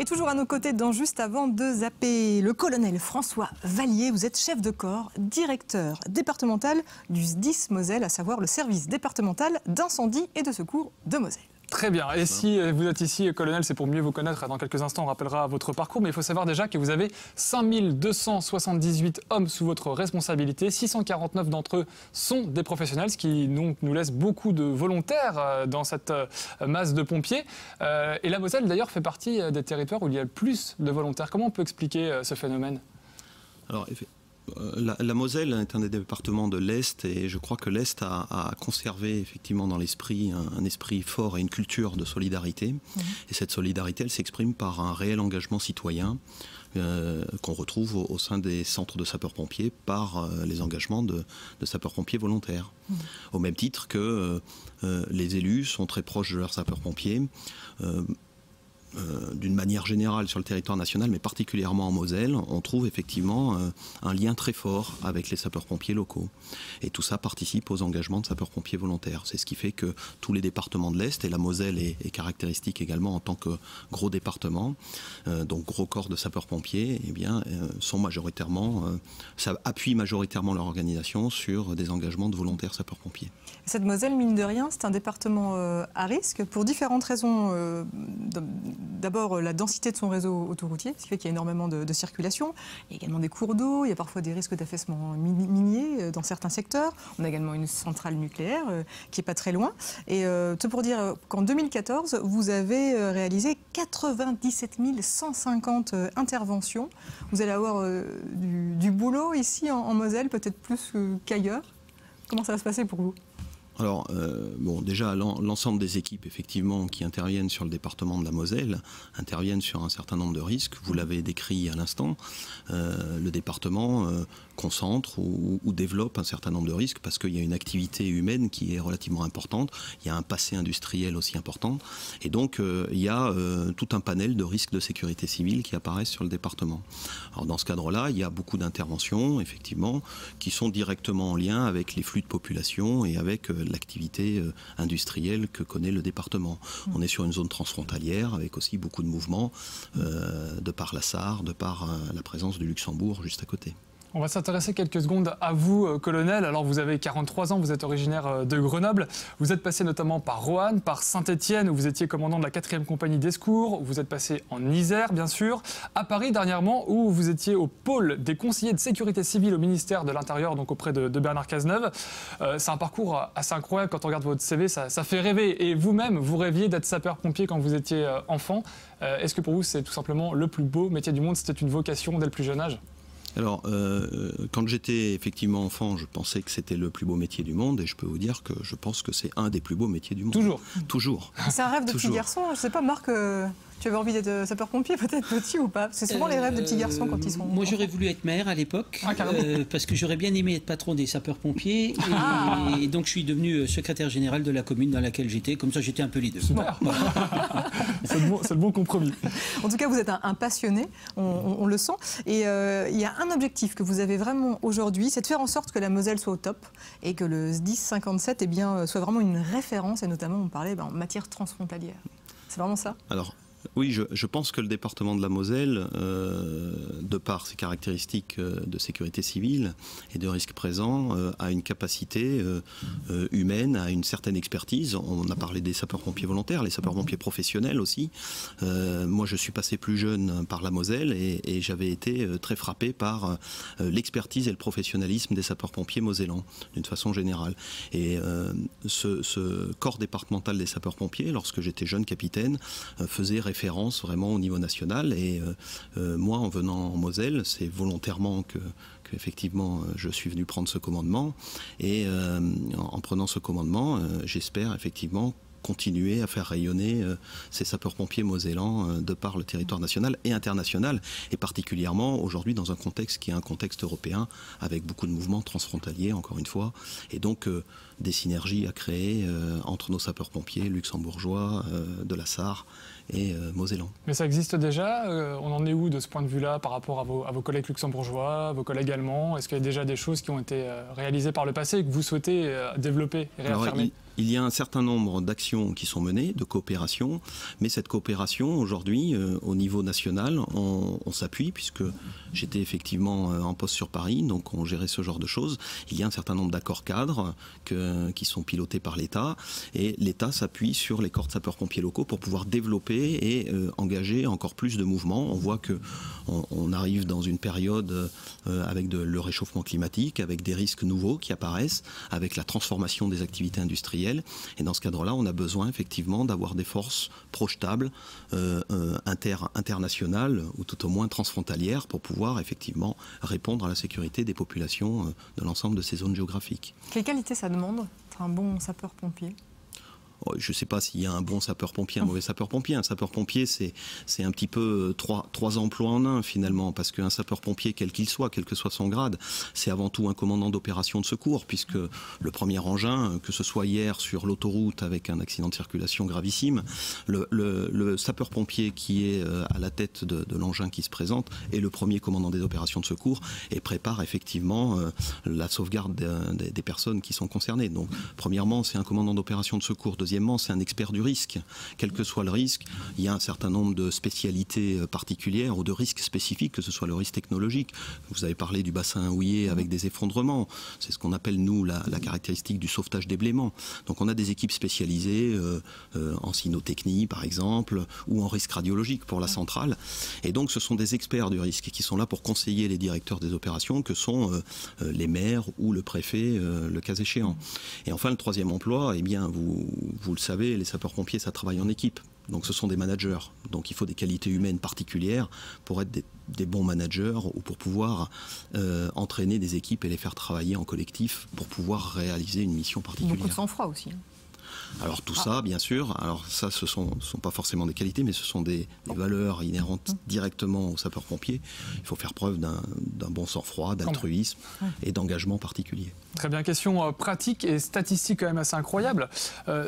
Et toujours à nos côtés, dans Juste avant de zapper, le colonel François Vallier. Vous êtes chef de corps, directeur départemental du SDIS Moselle, à savoir le service départemental d'incendie et de secours de Moselle. Très bien. Et si vous êtes ici, colonel, c'est pour mieux vous connaître. Dans quelques instants, on rappellera votre parcours. Mais il faut savoir déjà que vous avez 5278 hommes sous votre responsabilité. 649 d'entre eux sont des professionnels, ce qui nous laisse beaucoup de volontaires dans cette masse de pompiers. Et la Moselle, d'ailleurs, fait partie des territoires où il y a le plus de volontaires. Comment on peut expliquer ce phénomène ? Alors, la Moselle est un des départements de l'Est et je crois que l'Est a conservé effectivement dans l'esprit un esprit fort et une culture de solidarité. Et cette solidarité, elle s'exprime par un réel engagement citoyen qu'on retrouve au sein des centres de sapeurs-pompiers par les engagements de sapeurs-pompiers volontaires. Au même titre que les élus sont très proches de leurs sapeurs-pompiers. D'une manière générale sur le territoire national, mais particulièrement en Moselle, on trouve effectivement un lien très fort avec les sapeurs-pompiers locaux. Et tout ça participe aux engagements de sapeurs-pompiers volontaires. C'est ce qui fait que tous les départements de l'Est, et la Moselle est caractéristique également en tant que gros département, donc gros corps de sapeurs-pompiers, eh bien, sont majoritairement, ça appuie majoritairement leur organisation sur des engagements de volontaires sapeurs-pompiers. Cette Moselle, mine de rien, c'est un département à risque pour différentes raisons. D'abord, la densité de son réseau autoroutier, ce qui fait qu'il y a énormément de circulation. Il y a également des cours d'eau, il y a parfois des risques d'affaissement minier dans certains secteurs. On a également une centrale nucléaire qui n'est pas très loin. Et tout pour dire qu'en 2014, vous avez réalisé 97 150 interventions. Vous allez avoir du boulot ici en Moselle, peut-être plus qu'ailleurs. Comment ça va se passer pour vous ? Alors, bon, déjà, l'ensemble des équipes, effectivement, qui interviennent sur le département de la Moselle, interviennent sur un certain nombre de risques. Vous l'avez décrit à l'instant. Le département concentre ou développe un certain nombre de risques parce qu'il y a une activité humaine qui est relativement importante. Il y a un passé industriel aussi important. Et donc, il y a tout un panel de risques de sécurité civile qui apparaissent sur le département. Alors, dans ce cadre-là, il y a beaucoup d'interventions, effectivement, qui sont directement en lien avec les flux de population et avec l'activité industrielle que connaît le département. On est sur une zone transfrontalière avec aussi beaucoup de mouvements de par la Sarre, de par la présence du Luxembourg juste à côté. On va s'intéresser quelques secondes à vous, colonel. Alors, vous avez 43 ans, vous êtes originaire de Grenoble. Vous êtes passé notamment par Roanne, par Saint-Étienne, où vous étiez commandant de la 4e compagnie des secours. Vous êtes passé en Isère, bien sûr. À Paris, dernièrement, où vous étiez au pôle des conseillers de sécurité civile au ministère de l'Intérieur, donc auprès de Bernard Cazeneuve. C'est un parcours assez incroyable. Quand on regarde votre CV, ça fait rêver. Et vous-même, vous rêviez d'être sapeur-pompier quand vous étiez enfant. Est-ce que pour vous, c'est tout simplement le plus beau métier du monde? C'était une vocation dès le plus jeune âge? Alors, quand j'étais effectivement enfant, je pensais que c'était le plus beau métier du monde et je peux vous dire que je pense que c'est un des plus beaux métiers du monde. Toujours? Toujours. C'est un rêve de petit garçon. Je ne sais pas, Marc, tu avais envie d'être sapeur-pompier peut-être petit ou pas? C'est souvent les rêves de petits garçons quand ils sont... Moi, j'aurais voulu être maire à l'époque, parce que j'aurais bien aimé être patron des sapeurs-pompiers. Et donc, je suis devenu secrétaire général de la commune dans laquelle j'étais. Comme ça, j'étais un peu les deux. Super. Voilà. C'est le bon compromis. En tout cas, vous êtes un passionné, on le sent. Et il y a un objectif que vous avez vraiment aujourd'hui, c'est de faire en sorte que la Moselle soit au top et que le SDIS 57 soit vraiment une référence, et notamment, on parlait en matière transfrontalière. C'est vraiment ça? Alors, oui, je pense que le département de la Moselle, de par ses caractéristiques de sécurité civile et de risque présent, a une capacité humaine, a une certaine expertise. On a parlé des sapeurs-pompiers volontaires, les sapeurs-pompiers professionnels aussi. Moi, je suis passé plus jeune par la Moselle et j'avais été très frappé par l'expertise et le professionnalisme des sapeurs-pompiers mosellans, d'une façon générale. Et ce corps départemental des sapeurs-pompiers, lorsque j'étais jeune capitaine, faisait référence vraiment au niveau national et moi en venant en Moselle c'est volontairement que effectivement je suis venu prendre ce commandement et en prenant ce commandement j'espère effectivement continuer à faire rayonner ces sapeurs-pompiers mosellans de par le territoire national et international, et particulièrement aujourd'hui dans un contexte qui est un contexte européen avec beaucoup de mouvements transfrontaliers, encore une fois, et donc des synergies à créer entre nos sapeurs-pompiers luxembourgeois de la Sarre et mosellans. Mais ça existe déjà, on en est où de ce point de vue-là par rapport à vos collègues luxembourgeois, vos collègues allemands? Est-ce qu'il y a déjà des choses qui ont été réalisées par le passé et que vous souhaitez développer et réaffirmer? Il y a un certain nombre d'actions qui sont menées, de coopération, mais cette coopération, aujourd'hui, au niveau national, on s'appuie, puisque j'étais effectivement en poste sur Paris, donc on gérait ce genre de choses. Il y a un certain nombre d'accords cadres qui sont pilotés par l'État, et l'État s'appuie sur les corps de sapeurs-pompiers locaux pour pouvoir développer et engager encore plus de mouvements. On voit qu'on arrive dans une période avec le réchauffement climatique, avec des risques nouveaux qui apparaissent, avec la transformation des activités industrielles. Et dans ce cadre-là, on a besoin effectivement d'avoir des forces projetables, internationales ou tout au moins transfrontalières pour pouvoir effectivement répondre à la sécurité des populations de l'ensemble de ces zones géographiques. Quelle qualité ça demande d'être un bon sapeur-pompier ? Je ne sais pas s'il y a un bon sapeur-pompier, un mauvais sapeur-pompier. Un sapeur-pompier, c'est un petit peu trois emplois en un, finalement, parce qu'un sapeur-pompier, quel qu'il soit, quel que soit son grade, c'est avant tout un commandant d'opération de secours, puisque le premier engin, que ce soit hier sur l'autoroute avec un accident de circulation gravissime, le sapeur-pompier qui est à la tête de l'engin qui se présente est le premier commandant des opérations de secours et prépare effectivement la sauvegarde des personnes qui sont concernées. Donc, premièrement, c'est un commandant d'opération de secours. Deuxièmement, c'est un expert du risque. Quel que soit le risque, il y a un certain nombre de spécialités particulières ou de risques spécifiques, que ce soit le risque technologique. Vous avez parlé du bassin houillé avec des effondrements. C'est ce qu'on appelle, nous, la caractéristique du sauvetage des blêments. Donc on a des équipes spécialisées en cynotechnie, par exemple, ou en risque radiologique pour la centrale. Et donc ce sont des experts du risque qui sont là pour conseiller les directeurs des opérations, que sont les maires ou le préfet, le cas échéant. Et enfin, le troisième emploi, eh bien, vous le savez, les sapeurs-pompiers, ça travaille en équipe. Donc ce sont des managers. Donc il faut des qualités humaines particulières pour être des bons managers ou pour pouvoir entraîner des équipes et les faire travailler en collectif pour pouvoir réaliser une mission particulière. Beaucoup de sang-froid aussi. Alors tout ça, bien sûr, alors ça, ce sont pas forcément des qualités, mais ce sont des valeurs inhérentes directement aux sapeurs-pompiers. Il faut faire preuve d'un bon sang-froid, d'altruisme et d'engagement particulier. Très bien, question pratique et statistique quand même assez incroyable.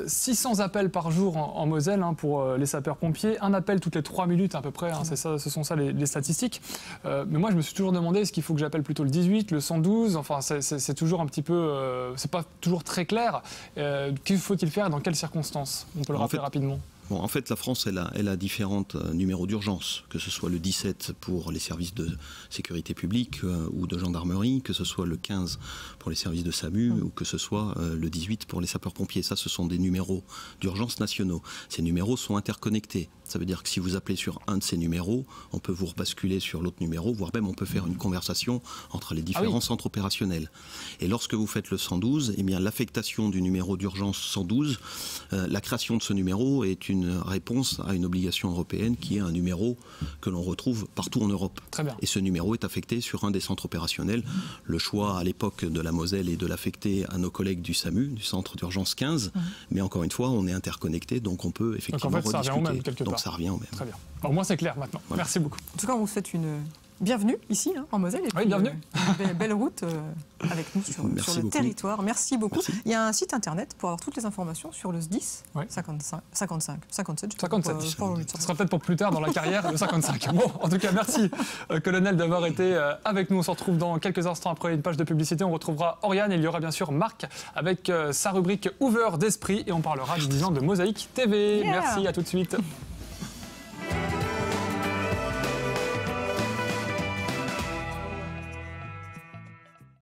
600 appels par jour en Moselle pour les sapeurs-pompiers, un appel toutes les 3 minutes à peu près, ce sont ça les statistiques. Mais moi je me suis toujours demandé, est-ce qu'il faut que j'appelle plutôt le 18, le 112, enfin c'est toujours un petit peu, c'est pas toujours très clair. Que faut-il faire et dans quelles circonstances? On peut le rappeler rapidement. Bon, en fait, la France, elle a différents numéros d'urgence, que ce soit le 17 pour les services de sécurité publique ou de gendarmerie, que ce soit le 15 pour les services de SAMU ou que ce soit le 18 pour les sapeurs-pompiers. Ça, ce sont des numéros d'urgence nationaux. Ces numéros sont interconnectés. Ça veut dire que si vous appelez sur un de ces numéros, on peut vous rebasculer sur l'autre numéro, voire même on peut faire une conversation entre les différents centres opérationnels. Et lorsque vous faites le 112, eh bien l'affectation du numéro d'urgence 112, la création de ce numéro est une réponse à une obligation européenne qui est un numéro que l'on retrouve partout en Europe. Très bien. Et ce numéro est affecté sur un des centres opérationnels. Le choix à l'époque de la Moselle est de l'affecter à nos collègues du SAMU, du centre d'urgence 15. Mais encore une fois, on est interconnectés, donc on peut effectivement rediscuter. Ça revient au même quelque part. Ça revient au même. Très bien. Au moins c'est clair maintenant. Voilà. Merci beaucoup. En tout cas, on vous souhaite une bienvenue ici en Moselle. Et puis, bienvenue. Une belle route avec nous sur le territoire. Merci beaucoup. Merci. Il y a un site internet pour avoir toutes les informations sur le SDIS 57. 57. Ce sera peut-être pour plus tard dans la carrière, le 55. Bon, en tout cas, merci colonel d'avoir été avec nous. On se retrouve dans quelques instants après une page de publicité. On retrouvera Oriane et il y aura bien sûr Marc avec sa rubrique Ouvert d'esprit et on parlera du 10 ans de Mosaïque TV. Merci, à tout de suite.